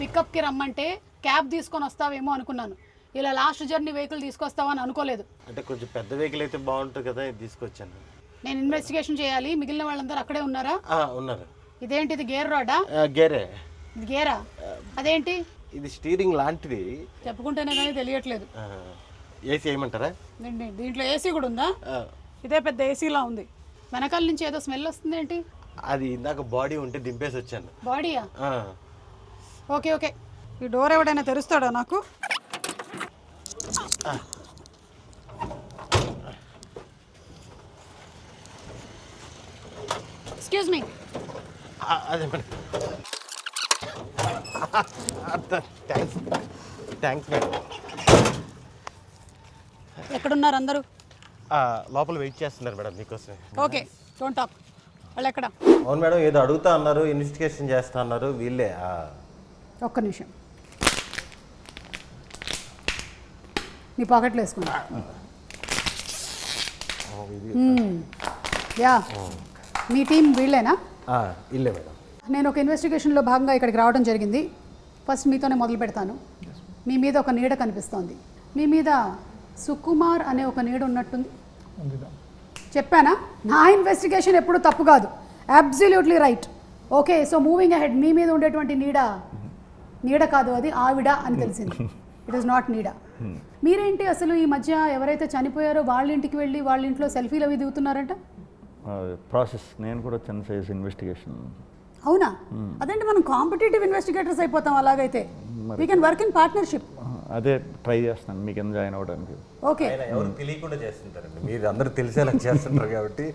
పికప్కి రమ్మంటే క్యాబ్ తీసుకొని వస్తావేమో అనుకున్నాను, ఇలా లాస్ట్ జర్నీ వెహికల్ తీసుకొస్తావని అనుకోలేదు. అంటే కొంచెం పెద్ద వెహికల్ అయితే బాగుంటుంది కదా, ఇది తీసుకొచ్చాను. నేను ఇన్వెస్టిగేషన్ చేయాలి, మిగిలిన వాళ్ళందరూ అక్కడే ఉన్నారా? ఉన్నారు. ఇదేంటి, ఇది గేర్ రాడా? గేరే. ఇది గేరా? అదేంటి? ఇది స్టీరింగ్ లాంటిది. చెప్పుకుంటేనే కానీ తెలియట్లేదు. ఏసీ వేయమంటారా? దీంట్లో ఏసీ కూడా ఉందా? ఇదే పెద్ద ఏసీలా ఉంది. వెనకాల నుంచి ఏదో స్మెల్ వస్తుంది ఏంటి? అది ఇందాక బాడీ ఉంటే దింపేసి వచ్చాను. బాడీయా? Okay okay. ఈ డోర్ ఎవడైనా తెరుస్తాడా నాకు? Excuse me. అదే మేడం. Thanks thanks madam. ఎక్కడున్నారు అందరూ? లోపల వెయిట్ చేస్తున్నారు మేడం మీకోసమే. Okay, don't talk. వాళ్ళు ఎక్కడ? అవును మేడం, ఏదో అడుగుతా అన్నారు, ఇన్వెస్టిగేషన్ చేస్తా అన్నారు. వీళ్ళే. ఒక్క నిమిషం, మీ పాకెట్లో వేసుకున్నా. యా, మీ టీం వీళ్ళేనా? ఇల్లే మేడం. నేను ఒక ఇన్వెస్టిగేషన్లో భాగంగా ఇక్కడికి రావడం జరిగింది. ఫస్ట్ మీతోనే మొదలు పెడతాను. మీ మీద ఒక నీడ కనిపిస్తోంది. మీ మీద సుకుమార్ అనే ఒక నీడ ఉన్నట్టుంది. చెప్పానా? నా ఇన్వెస్టిగేషన్ ఎప్పుడు తప్పు కాదు, absolutely right. Okay, so moving ahead. మీ మీద ఉండేటువంటి నీడ కాదు, అది ఆవిడ అని తెలిసింది. ఇట్ ఈస్ నాట్ నీడ. మీరేంటి అసలు ఈ మధ్య ఎవరైతే చనిపోయారో వాళ్ళ ఇంటికి వెళ్ళి వాళ్ళ ఇంట్లో సెల్ఫీలు అవి దిగుతున్నారంట? ప్రాసెస్ నేను కూడా చిన్న సైజ్ ఇన్వెస్టిగేషన్. అవునా? అదేంటి, మనం కాంపిటేటివ్ ఇన్వెస్టిగేటర్స్ అయిపోతాం అలాగైతే. We can work in partnership. అదే ట్రై చేస్తాను మీకు ఎంత జాయిన్ అవ్వడానికి. ఓకే, ఎవరు తెలియకుండా చేస్తుంటారండి, మీరు అందరూ తెలిసేలా చేస్తుంటారు కాబట్టి.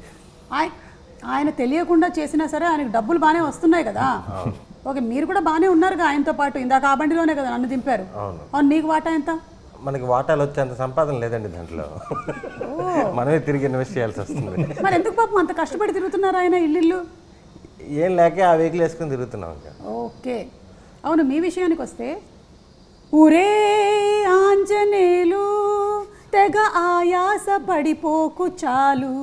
ఆయన తెలియకుండా చేసినా సరే ఆయనకు డబ్బులు బాగానే వస్తున్నాయి కదా. ఓకే, మీరు కూడా బాగానే ఉన్నారుగా ఆయనతో పాటు. ఇందాక ఆ బండిలోనే కదా నన్ను దింపారు. అవును, మీకు వాటా ఎంత? మనకి వాటాలు వచ్చేంత సంపాదన లేదండి దాంట్లో. మనమే తిరిగి ఇన్వెస్ట్ చేయాల్సి వస్తుంది. మరి ఎందుకు పాపం అంత కష్టపడి తిరుగుతున్నారు ఆయన ఇల్లు? ఏం లేకే ఆ వెహికల్ వేసుకుని తిరుగుతున్నాం ఇంకా. ఓకే, అవును. మీ విషయానికి వస్తే, ఊరే ఆంజనేయులు తెగ ఆయాస పడిపోకు చాలు,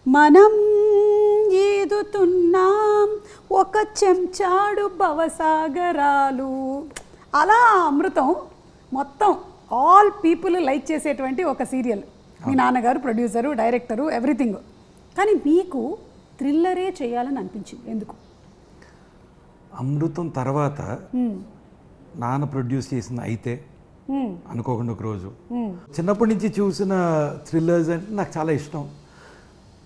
మనం ఈదుతున్నాం ఒక చెంచాడు భవసాగరాలు. అలా అమృతం మొత్తం ఆల్ పీపుల్ లైక్ చేసేటువంటి ఒక సీరియల్. మీ నాన్నగారు ప్రొడ్యూసరు, డైరెక్టరు, ఎవ్రీథింగ్. కానీ మీకు థ్రిల్లరే చేయాలని అనిపించింది ఎందుకు? అమృతం తర్వాత నాన్న ప్రొడ్యూస్ చేసిన అయితే అనుకోకుండా ఒక రోజు, చిన్నప్పటి నుంచి చూసిన థ్రిల్లర్స్ అంటే నాకు చాలా ఇష్టం.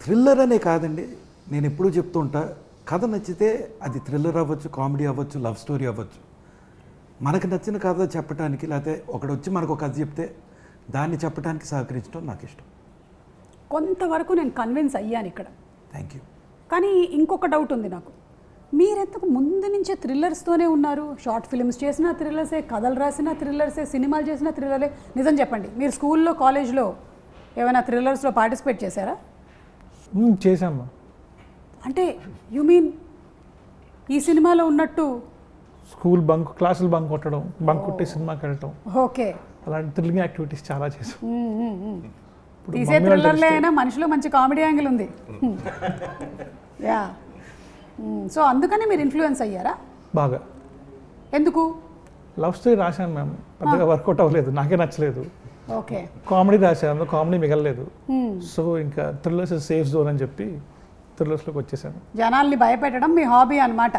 థ్రిల్లర్ అనే కాదండి, నేను ఎప్పుడూ చెప్తూ ఉంటా, కథ నచ్చితే అది థ్రిల్లర్ అవ్వచ్చు, కామెడీ అవ్వచ్చు, లవ్ స్టోరీ అవ్వచ్చు. మనకు నచ్చిన కథ చెప్పడానికి, లేకపోతే ఒకడు వచ్చి మనకు ఒక కథ చెప్తే దాన్ని చెప్పడానికి సహకరించడం నాకు ఇష్టం. కొంతవరకు నేను కన్విన్స్ అయ్యాను ఇక్కడ. Thank you. కానీ ఇంకొక డౌట్ ఉంది నాకు. మీరెంతకు ముందు నుంచే థ్రిల్లర్స్తోనే ఉన్నారు? షార్ట్ ఫిల్మ్స్ చేసిన థ్రిల్లర్సే, కథలు రాసిన థ్రిల్లర్సే, సినిమాలు చేసిన థ్రిల్లరే. నిజం చెప్పండి, మీరు స్కూల్లో, కాలేజ్లో ఏమైనా థ్రిల్లర్స్లో పార్టిసిపేట్ చేశారా? చేశామ్మా. అంటే యు మీన్ ఈ సినిమాలో ఉన్నట్టు స్కూల్ బంక్, క్లాసులు బంక్ కొట్టడం, బంక్ కొట్టి సినిమాకి వెళ్ళటం, ఓకే, అలాంటి థ్రిల్లింగ్ యాక్టివిటీస్ చాలా చేశాం. తీసే థ్రిల్లర్లే అయినా మనిషిలో మంచి కామెడీ యాంగిల్ ఉంది. యా, సో అందుకని మీరు ఇన్ఫ్లుయెన్స్ అయ్యారా బాగా? ఎందుకు? లవ్ స్టోరీ రాశాను మ్యామ్, పెద్దగా వర్కౌట్ అవ్వలేదు, నాకే నచ్చలేదు. ఓకే, కామెడీ రాశాను, కామెడీ మిగలలేదు. సో ఇంకా థ్రిల్లర్స్ సేఫ్ జోన్ అని చెప్పి థ్రిల్లర్స్లోకి వచ్చేసాను. జనాల్ని భయపెట్టడం మీ హాబీ అన్నమాట.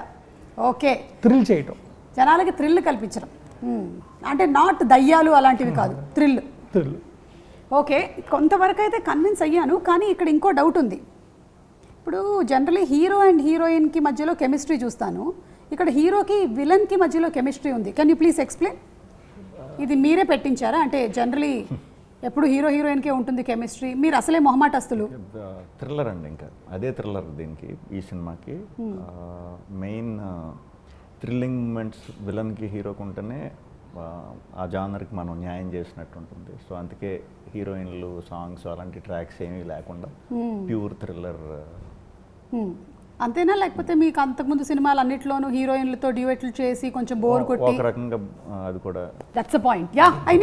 ఓకే, థ్రిల్ చేయటం, జనాలకి థ్రిల్ కల్పించడం. అంటే నాట్ దయ్యాలు అలాంటివి కాదు, థ్రిల్. థ్రిల్. ఓకే, కొంతవరకు అయితే కన్విన్స్ అయ్యాను. కానీ ఇక్కడ ఇంకో డౌట్ ఉంది. ఇప్పుడు జనరలీ హీరో అండ్ హీరోయిన్కి మధ్యలో కెమిస్ట్రీ చూస్తాను, ఇక్కడ హీరోకి విలన్కి మధ్యలో కెమిస్ట్రీ ఉంది. Can you please explain? ఇది మీరే పెట్టించారా? అంటే జనరలీ ఎప్పుడు హీరో హీరోయిన్కే ఉంటుంది కెమిస్ట్రీ, మీరు అసలే మొహమాటస్తులు. థ్రిల్లర్ అండి, ఇంకా అదే థ్రిల్లర్ దీనికి, ఈ సినిమాకి. మెయిన్ థ్రిల్లింగ్ మూమెంట్స్ విలన్కి హీరోకి ఉంటేనే ఆ జానర్కి మనం న్యాయం చేసినట్టు ఉంటుంది. సో అందుకే హీరోయిన్లు, సాంగ్స్ అలాంటి ట్రాక్స్ ఏమీ లేకుండా ప్యూర్ థ్రిల్లర్. అంతేనా? లేకపోతే మీకు అంతకుముందు సినిమాలు అన్నిట్లోనూ హీరోయిన్లతో డ్యూయెట్లు చేసి కొంచెం బోర్ కొట్టి? ఒక రకంగా అది కూడా. That's a point. Yeah, I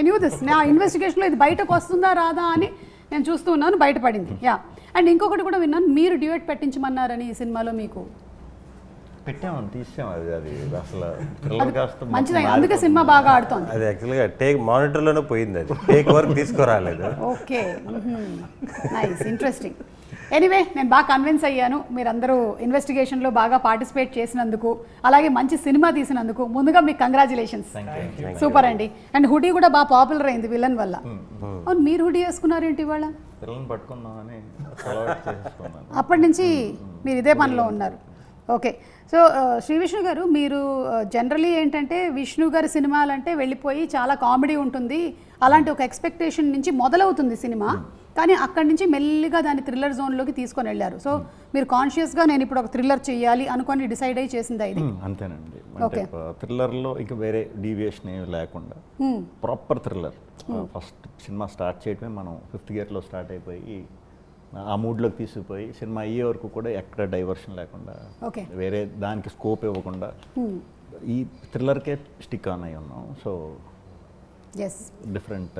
knew this. నా ఇన్వెస్టిగేషన్లో ఇది బయటకు వస్తుందా రాదా అని నేను చూస్తూ ఉన్నాను, బయటపడింది. యా, అండ్ ఇంకొకటి కూడా విన్నాను, మీరు డ్యూయెట్ పెట్టించమన్నారని ఈ సినిమాలో మీకు. పెట్టామని తీసాం అది అసలు థ్రిల్లర్ కాస్త మంచిది, అందుకే సినిమా బాగా ఆడుతోంది. అది యాక్చువల్గా మానిటర్లోనే పోయింది, అది టేక్ వర్క్ తీసుకురాలేదు. Okay, nice, interesting. ఎనీవే, నేను బాగా కన్విన్స్ అయ్యాను. మీరందరూ ఇన్వెస్టిగేషన్లో బాగా పార్టిసిపేట్ చేసినందుకు, అలాగే మంచి సినిమా తీసినందుకు ముందుగా మీకు కంగ్రాచులేషన్స్. సూపర్ అండి. అండ్ హుడీ కూడా బాగా పాపులర్ అయింది విలన్ వల్ల. అవును, మీరు హుడీ వేసుకున్నారేంటి ఇవాళ? పిల్లల్ని పట్టుకుందామని అలవాటు చేసుకున్నాను. అప్పటి నుంచి మీరు ఇదే పనిలో ఉన్నారు. ఓకే, సో శ్రీ విష్ణు గారు, మీరు జనరలీ ఏంటంటే విష్ణు గారి సినిమాలంటే వెళ్ళిపోయి చాలా కామెడీ ఉంటుంది, అలాంటి ఒక ఎక్స్పెక్టేషన్ నుంచి మొదలవుతుంది సినిమా, కానీ అక్కడి నుంచి మెల్లిగా దాన్ని థ్రిల్లర్ జోన్లోకి తీసుకొని వెళ్ళారు. సో మీరు కాన్షియస్గా నేను ఇప్పుడు ఒక థ్రిల్లర్ చేయాలి అనుకొని డిసైడ్ అయ్యి చేసిందా ఇది? అంతేనండి. అంటే థ్రిల్లర్లో ఇంకా వేరే డీవియేషన్ ఏమి లేకుండా proper thriller. First cinema start చేయడమే మనం 5th గేర్లో స్టార్ట్ అయిపోయి ఆ మూడ్లోకి తీసుకుపోయి సినిమా అయ్యే వరకు కూడా ఎక్కడ డైవర్షన్ లేకుండా, వేరే దానికి స్కోప్ ఇవ్వకుండా ఈ థ్రిల్లర్కే స్టిక్ ఆన్ అయి ఉన్నాం. So different.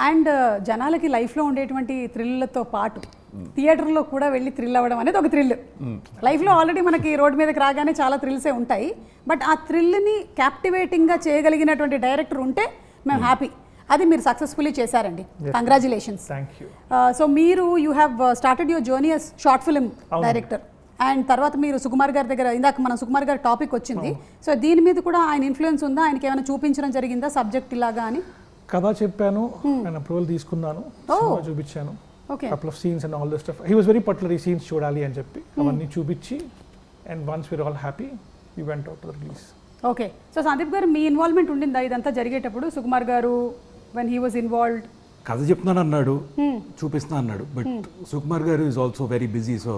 అండ్ జనాలకి లైఫ్లో ఉండేటువంటి థ్రిల్లతో పాటు థియేటర్లో కూడా వెళ్ళి థ్రిల్ అవ్వడం అనేది ఒక థ్రిల్. లైఫ్లో ఆల్రెడీ మనకి రోడ్ మీదకి రాగానే చాలా థ్రిల్సే ఉంటాయి, బట్ ఆ థ్రిల్ని క్యాప్టివేటింగ్గా చేయగలిగినటువంటి డైరెక్టర్ ఉంటే మేము హ్యాపీ. అది మీరు సక్సెస్ఫుల్లీ చేశారండి, కంగ్రాచులేషన్స్. Thank you. సో మీరు you have started your journey as short film director, and తర్వాత మీరు సుకుమార్ గారి దగ్గర, ఇందాక మన సుకుమార్ గారి టాపిక్ వచ్చింది, సో దీని మీద కూడా ఆయన ఇన్ఫ్లుయెన్స్ ఉందా? ఆయనకి ఏమైనా చూపించడం జరిగిందా సబ్జెక్ట్ ఇలాగా అని? కథ చెప్పాను, ఆయన అప్రూవల్ తీసుకున్నాను, చూపించాను, okay, couple of scenes and all this stuff. He was very particular, ఈ సీన్స్ చూడాలి అని చెప్పి అవన్నీ చూపించి, and once we are all happy we went out to the release. Okay, so Sandeep గారు మీ ఇన్వాల్వ్మెంట్ ఉండిందా ఇదంతా జరిగేటప్పుడు? సుకుమార్ గారు వెన్ హీ వాజ్ ఇన్వాల్వ్డ్, కథ చెప్తున్నాను అన్నాడు, చూపిస్తున్నా అన్నాడు, బట్ సుకుమార్ గారు is also very busy, so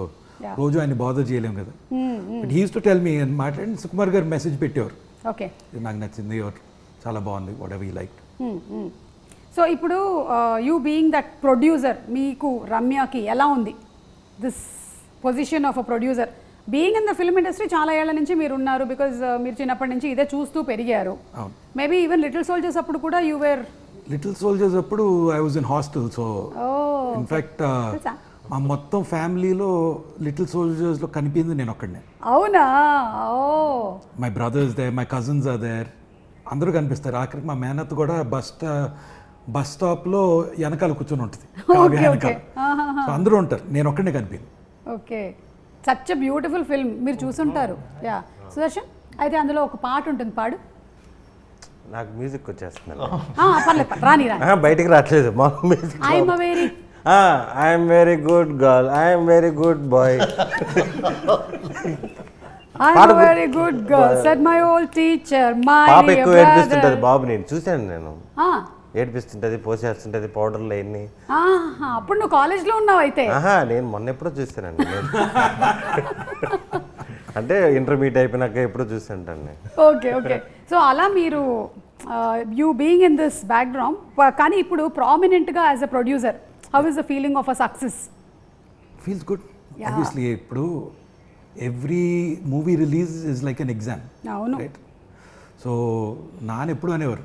రోజు ఆయన బాదర్ చేయలేము కదా. But he use to tell me అని మాట్లాడి సుకుమార్ గారు మెసేజ్ పెట్టేవారు, ఓకే ఇది నాకు నచ్చింది, చాలా బాగుంది, what ever you like. So ఇప్పుడు యూ బీయింగ్ దట్ ప్రొడ్యూసర్, మీకు రమ్యకి ఎలా ఉంది this position of a producer? Being in the film industry చాలా ఏళ్ల నుంచి మీరు ఉన్నారు, బికాజ్ మీరు చిన్నప్పటి నుంచి ఇదే చూస్తూ పెరిగారు. మేబీ ఈవెన్ లిటిల్ సోల్జర్స్ అప్పుడు కూడా యూ వేర్ లిటిల్ సోల్జర్స్ అప్పుడు I was in hostel, so in fact మా మొత్తం ఫ్యామిలీలో లిటిల్ సోల్జర్స్లో కనిపించింది నేను ఒక్కడనే. అవునా? Oh, my brothers there, my cousins are there, అందరూ కనిపిస్తారు. ఆఖరికి మా మేనత్ కూడా బస్ స్టాప్లో వెనకాల కూర్చొని ఉంటుంది, వెనకాల. సో అందరూ ఉంటారు, నేను ఒక్కడనే కనిపించింది. Okay, such a beautiful film, మీరు చూసుంటారు. యా, సుదర్శన్, అయితే అందులో ఒక పాట ఉంటుంది, పాడు. నాకు మ్యూజిక్ వచ్చేస్తున్నాను, పర్లేదు, రాని బయటికి రావట్లేదు మా music. I'm very good girl, I'm very good boy, very good girl said my old teacher. పాప ఎక్కువ ఏడిపిస్తుంటది బాబు, నేను చూశాను, నేను ఏడిపిస్తుంటది, పోసేస్తుంటది పౌడర్లు అన్ని. అప్పుడు నువ్వు కాలేజ్లో ఉన్నావు అయితే? నేను మొన్న ఎప్పుడో చూస్తానండి, అంటే ఇంటర్మీడియట్ అయిపోయినాక ఎప్పుడో చూస్తుంటాను. ఓకే ఓకే, సో అలా మీరు you being in this background, కానీ ఇప్పుడు ప్రామినెంట్గా as a producer, how is the feeling of a success? Feels good obviously. ఇప్పుడు every movie release is like an exam, అవును. రైట్? సో నాన్న ఎప్పుడు అనేవారు,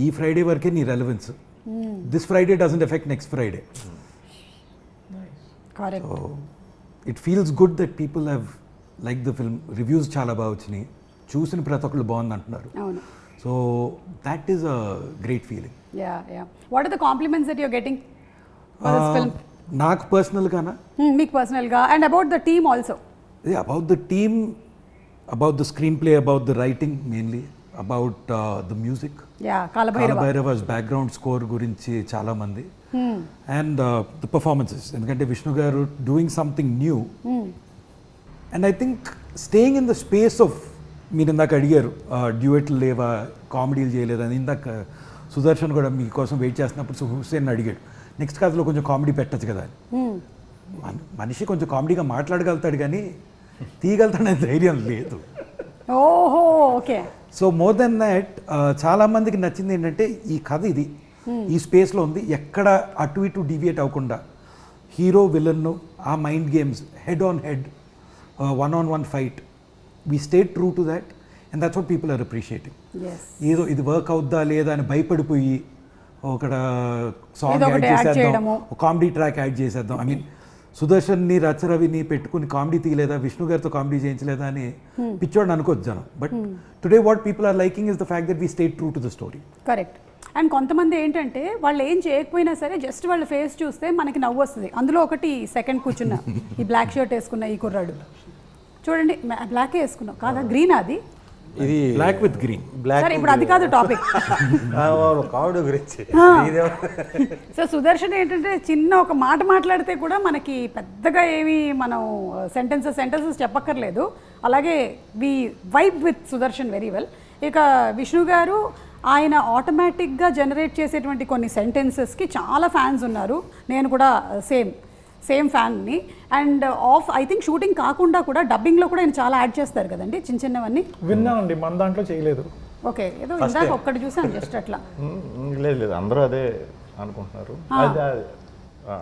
ఈ ఫ్రైడే వరకే నీ relevance, this Friday doesn't effect next Friday. Correct. So it feels good that people have like the film. Reviews చాలా బాగా వచ్చినాయి, చూసిన ప్రతి ఒక్కళ్ళు బాగుంది అంటున్నారు. So that is a great feeling. What are the compliments that you're getting for this film? నాకు పర్సనల్గానా? మీకు పర్సనల్గా, and about the team also. About the team, about the screenplay, about the writing mainly, about the music. Kaalabhairava's background score గురించి చాలామంది, and the performances, ఎందుకంటే విష్ణు గారు doing something new. And I think staying in the space of, మీరు ఇందాక అడిగారు డ్యూయెట్లు లేవా, కామెడీలు చేయలేదని. ఇందాక సుదర్శన్ కూడా మీకోసం వెయిట్ చేస్తున్నప్పుడు హుస్సేన్ అడిగాడు, నెక్స్ట్ కథలో కొంచెం కామెడీ పెట్టచ్చు కదా అని. మనిషి కొంచెం కామెడీగా మాట్లాడగలుగుతాడు కానీ తీయగలుగుతాడనే ధైర్యం లేదు. ఓహో, okay. So more than that, చాలామందికి నచ్చింది ఏంటంటే ఈ కథ ఇది ఈ స్పేస్లో ఉంది, ఎక్కడ అటు ఇటు డివియేట్ అవ్వకుండా హీరో విలన్ను, ఆ mind games, head on head, one-on-one fight, we stayed true to that, and that's what people are appreciating. ఏదో ఇది వర్క్ అవుద్దా లేదా అని భయపడిపోయి ఒక సాంగ్ యాడ్ చేసేద్దాం, ఒక కామెడీ ట్రాక్ యాడ్ చేసేద్దాం. ఐ మీన్ సుదర్శన్ని రచరవిని పెట్టుకుని కామెడీ తీయలేదా, విష్ణు గారితో కామెడీ చేయించలేదా అని పిచ్చోడిని అనుకోవచ్చు జనం. But today what people are liking is the fact that we stay true to the story. Correct. And కొంతమంది ఏంటంటే వాళ్ళు ఏం చేయకపోయినా సరే జస్ట్ వాళ్ళ ఫేస్ చూస్తే మనకి నవ్వు వస్తుంది. అందులో ఒకటి సెకండ్ కూర్చున్న ఈ బ్లాక్ షర్ట్ వేసుకున్న ఈ కుర్రాడు చూడంండి, బ్లాకే వేసుకున్నావు కాదా, గ్రీన్ అది ఇది బ్లాక్ విత్ గ్రీన్. బ్లాక్ సరే ఇప్పుడు అది కాదు టాపిక్. కావుడు గురించి సో సుదర్శన్ ఏంటంటే చిన్న ఒక మాట మాట్లాడితే కూడా మనకి పెద్దగా ఏమి మనం సెంటెన్సెస్ చెప్పక్కర్లేదు. అలాగే we vibe with Sudarshan very well. ఇక విష్ణు గారు ఆయన ఆటోమేటిక్గా జనరేట్ చేసేటువంటి కొన్ని సెంటెన్సెస్కి చాలా ఫ్యాన్స్ ఉన్నారు. నేను కూడా సేమ్ ఫ్యాన్ని. అండ్ ఐ థింక్ షూటింగ్ కాకుండా కూడా డబ్బింగ్లో కూడా ఆయన చాలా యాడ్ చేస్తారు కదండి, చిన్నవన్నీ. విన్నామండి, మన దాంట్లో చేయలేదు. ఓకే, ఏదో ఇందాక ఒక్కటి చూసాను జస్ట్ అట్లా. లేదు అందరూ అదే అనుకుంటున్నారు.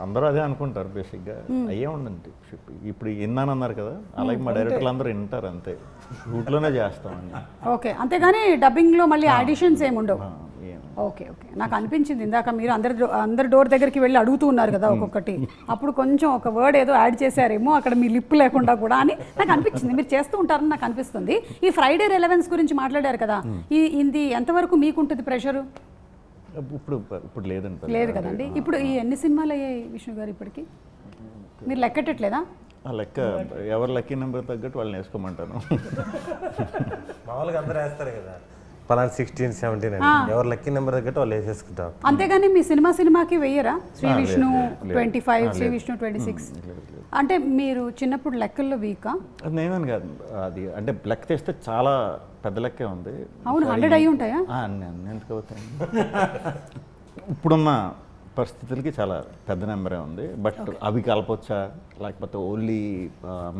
అందరూ అదే అనుకుంటారు బేసిక్గా. అయ్యే ఉండండి ఇప్పుడు విన్నానన్నారు కదా, అలాగే మా డైరెక్టర్లు అందరూ వింటారు అంతే, షూట్లోనే చేస్తామని. ఓకే, అంతేగాని డబ్బింగ్లో మళ్ళీ ఆడిషన్స్ ఏమి ఉండవు. ఓకే, నాకు అనిపించింది ఇందాక మీరు అందరి డోర్ దగ్గరికి వెళ్ళి అడుగుతూ ఉన్నారు కదా ఒక్కొక్కటి, అప్పుడు కొంచెం ఒక వర్డ్ ఏదో యాడ్ చేశారేమో అక్కడ మీ లిప్ లేకుండా కూడా అని నాకు అనిపించింది. మీరు చేస్తూ ఉంటారని నాకు అనిపిస్తుంది. ఈ ఫ్రైడే రిలవెన్స్ గురించి మాట్లాడారు కదా, ఇది ఎంతవరకు మీకుంటుంది ప్రెషరు? ఇప్పుడు లేదండి. లేదు కదండి. ఇప్పుడు ఈ ఎన్ని సినిమాలు అయ్యాయి విష్ణు గారు ఇప్పటికి, మీరు లెక్కటట్లేదా? లెక్క ఎవరు లక్కీ నెంబర్ తగ్గట్టు వాళ్ళని వేసుకోమంటాను. మామూలుగా అందరూ వేస్తారు కదా, పలానా 16, 17 అని, ఎవరు లక్కీ నెంబర్ తగ్గట్టు వాళ్ళు వేసేసుకుంటాం. అంతేగాని మీ సినిమాకి వెయ్యరా? శ్రీ విష్ణు 25, శ్రీ విష్ణు 26. అంటే మీరు చిన్నప్పుడు లెక్కల్లో వీకా? నేమని కాదు, అది అంటే లెక్క తెస్తే చాలా పెద్ద లెక్కే ఉంది. అవును, 100 అయ్యి ఉంటాయా? అన్నీ ఎందుకు అవుతాయి, ఇప్పుడున్న పరిస్థితులకి చాలా పెద్ద నెంబరే ఉంది. బట్ అవి కలపొచ్చా, లేకపోతే ఓన్లీ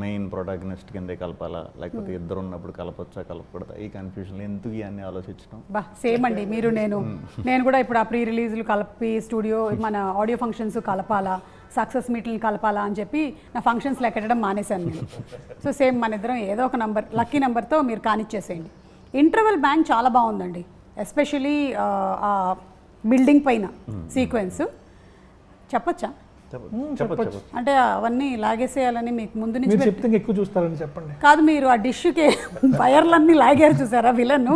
మెయిన్ ప్రొటాగనిస్ట్ కిందే కలపాలా, లేకపోతే ఇద్దరు ఉన్నప్పుడు కలపొచ్చా కలపకూడదా, ఈ కన్ఫ్యూజన్ ఎందుకు ఇవన్నీ ఆలోచించడం. సేమ్ అండి, మీరు నేను కూడా ఇప్పుడు ఆ ప్రీ రిలీజ్లు కలిపి స్టూడియో మన ఆడియో ఫంక్షన్స్ కలపాలా, సక్సెస్ మీట్లను కలపాలా అని చెప్పి నా ఫంక్షన్స్ లెక్కడం మానేశాను నేను. సో సేమ్ మన ఇద్దరం ఏదో ఒక నంబర్ లక్కీ నెంబర్తో మీరు కానిచ్చేసేయండి. ఇంటర్వెల్ బ్యాంక్ చాలా బాగుందండి, ఎస్పెషలీ బిల్డింగ్ పైన సీక్వెన్స్ చెప్పొచ్చా? అంటే అవన్నీ లాగేసేయాలని మీకు ముందు నుంచి చెప్తే ఎక్కువ చూస్తారని చెప్పండి. కాదు, మీరు ఆ డిష్కి వైర్లన్నీ లాగారు చూసారా విలన్,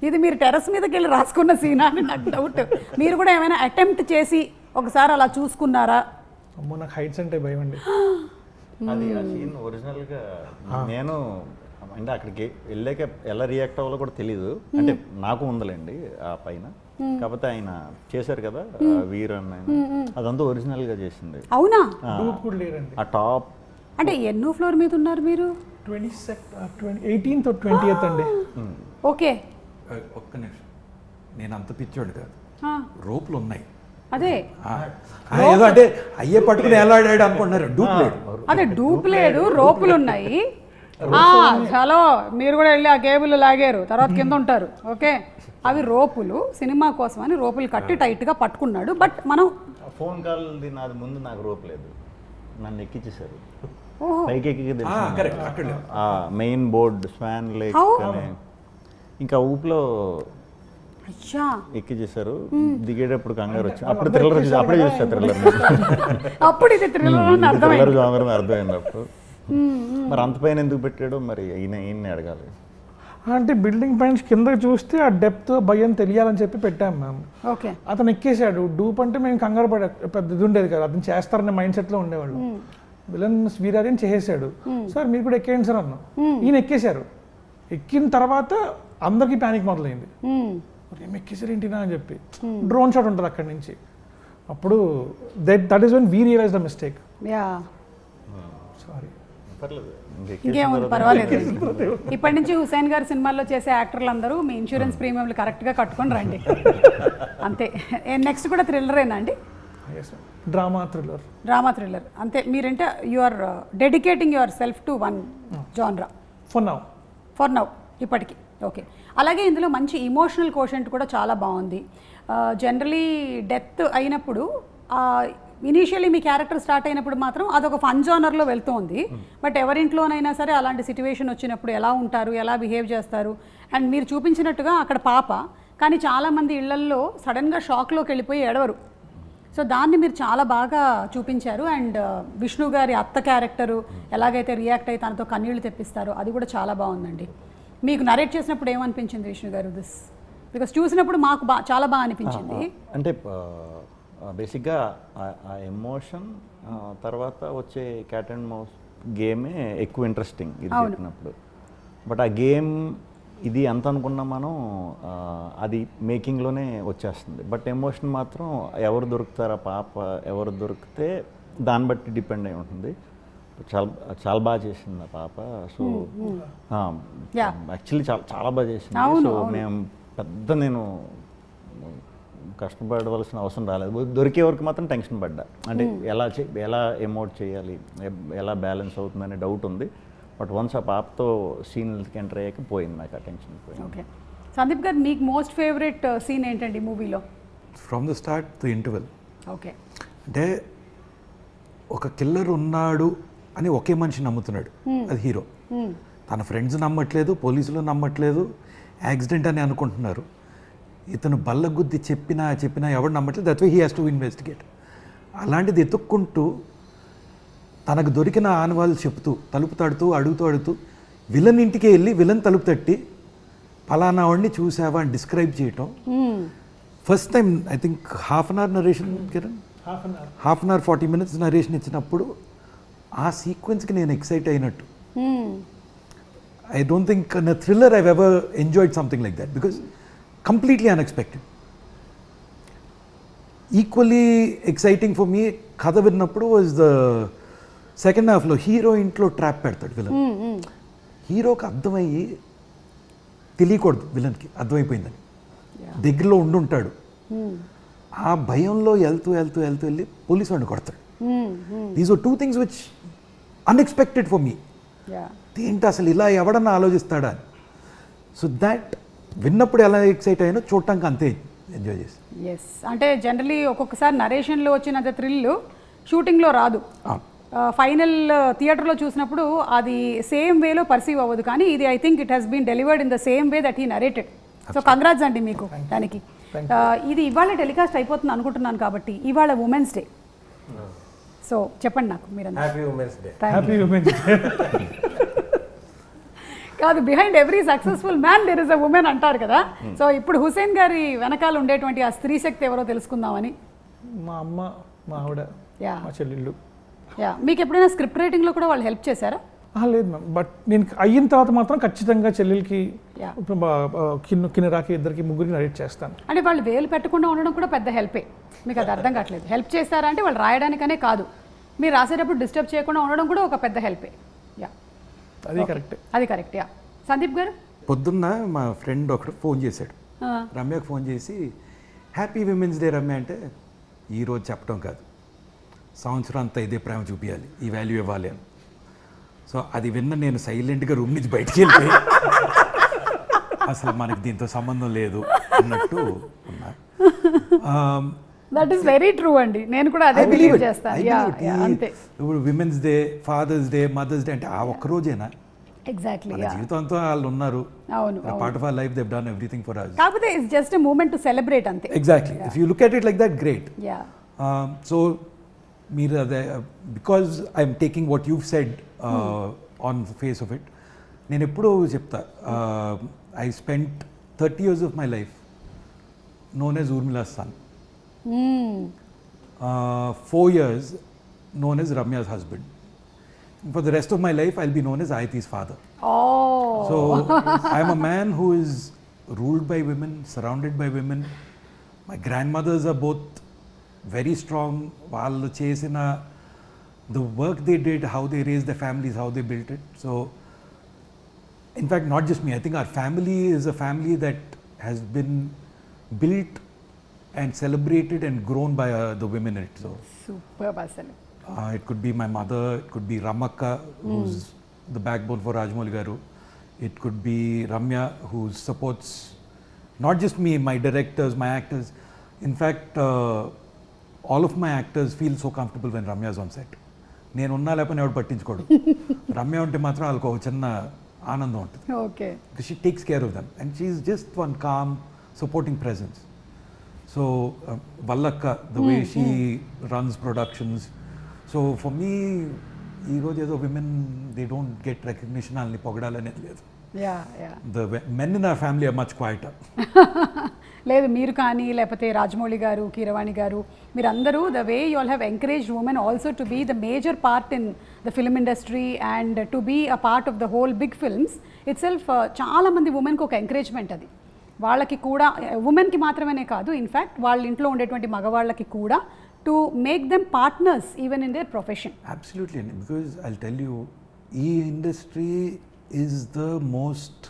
ఇది మీరు టెర్రస్ మీదకి వెళ్ళి రాసుకున్న సీనా అని నాకు డౌట్. మీరు కూడా ఏమైనా అటెంప్ట్ చేసి ఒకసారి అలా చూసుకున్నారా? అమ్మో, నాకు హైట్స్ అంటే భయం అండి. అది ఆ సీన్ ఒరిజినల్గా నేను అంటే అక్కడికి వెళ్ళాక ఎలా రియాక్ట్ అవ్వాలో కూడా తెలీదు. అంటే నాకు ఉందలేండి ఆ పైన, కాకపోతే ఆయన చేశారు కదా వీర్ అన్న, అదంతా ఒరిజినల్ గా చేసింది. అవునా? ఆ టాప్ అంటే ఎన్నో ఫ్లోర్ మీద ఉన్నారు మీరు? 18th or 20th అండి. ఓకే, ఒక్క నిమిషం, నేను అంత పిచ్చోడు కాదు, రోపులు ఉన్నాయి. అదే ఏదో అంటే అయ్యే పట్టుకుని ఎలా ఆడాడు అనుకుంటున్నారు, డూప్ లేదు. అదే డూప్ లేదు, రోపులు ఉన్నాయి. హలో, మీరు కూడా వెళ్ళి ఆ కేబుల్ లాగారు, తర్వాత కింద ఉంటారు. ఓకే, అవి రోపులు, సినిమా కోసం అని రోపులు కట్టి టైట్గా పట్టుకున్నాడు. బట్ మనం ఫోన్ కాల్ నాది ముందు నాకు రోప్ లేదు, నన్ను ఎక్కించేశారు పైకి ఎక్కి మెయిన్ బోర్డ్ స్వాన్ లేక్ అని, ఇంకా ఊపులో ఎక్కించేశారు. దిగేటప్పుడు కంగారు వచ్చి అప్పుడు థ్రిల్లర్ అప్పుడే చూసా, అప్పుడు ఇది థ్రిల్లర్ జానర్ అర్థమైంది అప్పుడు. మరి అంత పైన ఎందుకు పెట్టాడో మరి ఈయన్ని అడగాలి. అంటే బిల్డింగ్ పైన కింద చూస్తే ఆ డెప్త్ భయం తెలియాలని చెప్పి పెట్టాము మేము. ఓకే, అతను ఎక్కేసాడు. డూప్ అంటే మేము కంగారు పడే పెద్ద ఇది ఉండేది కదా, అతను చేస్తారనే మైండ్ సెట్లో ఉండేవాళ్ళు. విలన్ వీరారియన్ చేసేసాడు, సార్ మీరు కూడా ఎక్కేయండి సార్ అన్నాం. ఈయన ఎక్కేశారు. ఎక్కిన తర్వాత అందరికీ ప్యానిక్ మొదలైంది, ఏం ఎక్కేసారు ఏంటినా అని చెప్పి. డ్రోన్ షాట్ ఉంటుంది అక్కడి నుంచి. అప్పుడు that is when we realise the mistake. Sorry, ఇంకేముంది, పర్వాలేదు. ఇప్పటి నుంచి హుసేన్ గారి సినిమాల్లో చేసే యాక్టర్లు మీ ఇన్సూరెన్స్ ప్రీమియంలు కరెక్ట్గా కట్టుకొని రండి, అంతే. నెక్స్ట్ కూడా థ్రిల్లరేనా అండి? డ్రామా థ్రిల్లర్ అంతే. మీరంటే you are dedicating yourself to one genre for now ఇప్పటికి. ఓకే, అలాగే ఇందులో మంచి ఇమోషనల్ కోషెంట్ కూడా చాలా బాగుంది. జనరలీ డెత్ అయినప్పుడు ఇనీషియలీ మీ క్యారెక్టర్ స్టార్ట్ అయినప్పుడు మాత్రం అదొక ఫన్ జోనర్లో వెళ్తోంది. బట్ ఎవరింట్లోనైనా సరే అలాంటి సిచ్యువేషన్ వచ్చినప్పుడు ఎలా ఉంటారు, ఎలా బిహేవ్ చేస్తారు. అండ్ మీరు చూపించినట్టుగా అక్కడ పాప, కానీ చాలామంది ఇళ్లల్లో సడన్గా షాక్లోకి వెళ్ళిపోయి ఏడవరు. సో దాన్ని మీరు చాలా బాగా చూపించారు. అండ్ విష్ణు గారి అత్త క్యారెక్టరు ఎలాగైతే రియాక్ట్ అయ్యి తనతో కన్నీళ్లు తెప్పిస్తారో అది కూడా చాలా బాగుందండి. మీకు నరేట్ చేసినప్పుడు ఏమనిపించింది విష్ణు గారు దిస్? బికాస్ చూసినప్పుడు మాకు చాలా బాగా అనిపించింది. అంటే బేసిక్గా ఆ ఎమోషన్ తర్వాత వచ్చే క్యాట్ అండ్ మౌస్ గేమే ఎక్కువ ఇంట్రెస్టింగ్ ఇది చెప్పినప్పుడు. బట్ ఆ గేమ్ ఇది ఎంత అనుకున్నా మనం అది మేకింగ్లోనే వచ్చేస్తుంది. బట్ ఎమోషన్ మాత్రం ఎవరు దొరుకుతారు, ఆ పాప ఎవరు దొరికితే దాన్ని బట్టి డిపెండ్ అయి ఉంటుంది. చాలా చాలా బాగా చేసింది ఆ పాప. సో యాక్చువల్లీ చాలా చాలా బాగా చేసింది. సో మేము నేను కష్టపడవలసిన అవసరం రాలేదు. దొరికే వరకు మాత్రం టెన్షన్ పడ్డా. అంటే ఎలా ఎమోట్ చేయాలి, ఎలా బ్యాలెన్స్ అవుతుందనే డౌట్ ఉంది. బట్ వన్స్ ఆ పాపతో సీన్కి ఎంటర్ అయ్యాక పోయింది నాకు ఆ టెన్షన్ పోయింది. ఓకే సందీప్ గారు, మీకు మోస్ట్ ఫేవరెట్ సీన్ ఏంటండి మూవీలో? From the start to interval. Okay, అంటే ఒక కిల్లర్ ఉన్నాడు అని ఒకే మనిషి నమ్ముతున్నాడు, అది హీరో. తన ఫ్రెండ్స్ నమ్మట్లేదు, పోలీసులు నమ్మట్లేదు, యాక్సిడెంట్ అని అనుకుంటున్నారు. ఇతను బల్లగుద్ది చెప్పినా ఎవరు నమ్మట్లేదు. That's why he has to investigate. అలాంటిది ఎత్తుక్కుంటూ తనకు దొరికిన ఆనవాళ్ళు చెప్తూ తలుపు తడుతూ అడుగుతూ విలన్ ఇంటికి వెళ్ళి విలన్ తలుపు తట్టి ఫలానా వాడిని చూసావా అని డిస్క్రైబ్ చేయటం. First time I think half an hour narration, Kiran half an hour 40 minutes narration ఇచ్చినప్పుడు ఆ సీక్వెన్స్కి నేను ఎక్సైట్ అయినట్టు. I don't think in a thriller I've ever enjoyed something like that because completely unexpected. Equally exciting for me, కథ విన్నప్పుడు was the second halfలో hero ఇంట్లో trap పెడతాడు villain. హీరోకి అర్థమయ్యి తెలియకూడదు, విలన్కి అర్థమైపోయిందని, దగ్గరలో ఉండుంటాడు. ఆ భయంలో వెళ్తూ వెళ్ళి పోలీసు వాడిని కొడతాడు. These are 2 things which unexpected for me. ఏంటి అసలు ఇలా ఎవడన్నా ఆలోచిస్తాడా అని. సో దాట్ విన్నప్పుడు ఎలా ఎక్సైట్ అయ్యానో చూడటానికి అంతే ఎంజాయ్ చేసి. ఎస్, అంటే జనరలీ ఒక్కొక్కసారి నరేషన్లో వచ్చినంత థ్రిల్ షూటింగ్లో రాదు. ఫైనల్ థియేటర్లో చూసినప్పుడు అది సేమ్ వేలో పర్సీవ్ అవ్వదు. కానీ ఇది I think it has been delivered in the same way that he narrated. So congrats అండి మీకు దానికి. ఇది ఇవాళ టెలికాస్ట్ అయిపోతుంది అనుకుంటున్నాను కాబట్టి ఇవాళ ఉమెన్స్ డే. సో చెప్పండి నాకు మీరు. Happy women's day. Happy women's day. కాదు, behind every successful man there is a women అంటారు కదా. సో ఇప్పుడు హుసేన్ గారి వెనకాల ఉండేటువంటి ఆ స్త్రీ శక్తి ఎవరో తెలుసుకుందామని. మా అమ్మ, మా ఆవిడ, మా చెల్లెళ్ళు. మీకు ఎప్పుడైనా స్క్రిప్ట్ రైటింగ్లో కూడా వాళ్ళు హెల్ప్ చేశారా? లేదు మ్యామ్, బట్ నేను అయిన తర్వాత మాత్రం ఖచ్చితంగా చెల్లెలకి, కిన్నెరాకి, ఇద్దరికి, ముగ్గురికి నరేట్ చేస్తాను. అంటే వాళ్ళు వేలు పెట్టకుండా ఉండడం కూడా పెద్ద హెల్పే. మీకు అది అర్థం కావట్లేదు. హెల్ప్ చేస్తారా అంటే వాళ్ళు రాయడానికనే కాదు, మీరు రాసేటప్పుడు డిస్టర్బ్ చేయకుండా ఉండడం కూడా ఒక పెద్ద హెల్పే. అది కరెక్ట్. అది కరెక్ట్. సందీప్ గారు, పొద్దున్న మా ఫ్రెండ్ ఒకడు ఫోన్ చేశాడు, రమ్యకు ఫోన్ చేసి హ్యాపీ విమెన్స్ డే రమ్య అంటే, ఈరోజు చెప్పడం కాదు, సంవత్సరం అంతా ఇదే ప్రేమ చూపించాలి, ఈ వాల్యూ ఇవ్వాలి అని. సో అది విన్న నేను సైలెంట్గా రూమ్ నుంచి బయటికి వెళ్ళిపోయి అసలు మనకి దీంతో సంబంధం లేదు అన్నట్టు ఉన్నా. దట్ ఈస్ వెరీ ట్రూ అండి, నేను కూడా అదే బిలీవ్ చేస్తాను. అంతే. ఇప్పుడు women's day, father's day, mother's day అంటే ఆ ఒక్క రోజేనా? ఎగ్జాక్ట్లీ. జీవితంతో వాళ్ళు ఉన్నారు. అవును, part of our life they have done everything for us. కాకపోతే it's just a moment to celebrate అంతే. Exactly. If you look at it like that, great. So మీరు అదే, because I'm taking what you said on the face of it. నేను ఎప్పుడూ చెప్తా, I spent 30 years of my life known as Urmila's son. 4 years known as Ramya's husband. For the rest of my life, I'll be known as Ayati's father. Oh. So I'm a man who is ruled by women, surrounded by women. My grandmothers are both very strong. వాళ్ళు చేసిన the work they did, how they raised their families, how they built it. So in fact, not just me, I think our family is a family that has been built and celebrated and grown by the women in it. So superb asali. It could be my mother, it could be Ramakka, who's the backbone for Rajamouli Garu. It could be Ramya, who supports not just me, my directors, my actors. In fact, all of my actors feel so comfortable when Ramya is on set. నేను ఉన్నా లేకపోతే ఎవరు పట్టించుకోడు. రమ్య ఉంటే మాత్రం వాళ్ళకు ఒక చిన్న ఆనందం ఉంటుంది. Okay. Because she takes care of them and she is just one calm, supporting presence. So Vallakka the way she runs productions. So for me ఈరోజు ఏదో women they don't get recognition వాళ్ళని పొగడాలనేది లేదు. Yeah yeah the men in our family are much quieter. లేదు మీరు కానీ లేకపోతే రాజమౌళి గారు, కీరవాణి గారు, మీరందరూ the way you all have encouraged women also to be the major part in the film industry and to be a part of the whole big films it self. చాలామంది ఉమెన్కి ఒక ఎంకరేజ్మెంట్ అది. వాళ్ళకి కూడా ఉమెన్కి మాత్రమే కాదు, ఇన్ఫ్యాక్ట్ వాళ్ళ ఇంట్లో ఉండేటువంటి మగవాళ్ళకి కూడా to make them partners even in there profession. Absolutely, because I'll tell you, ఈ industry is the most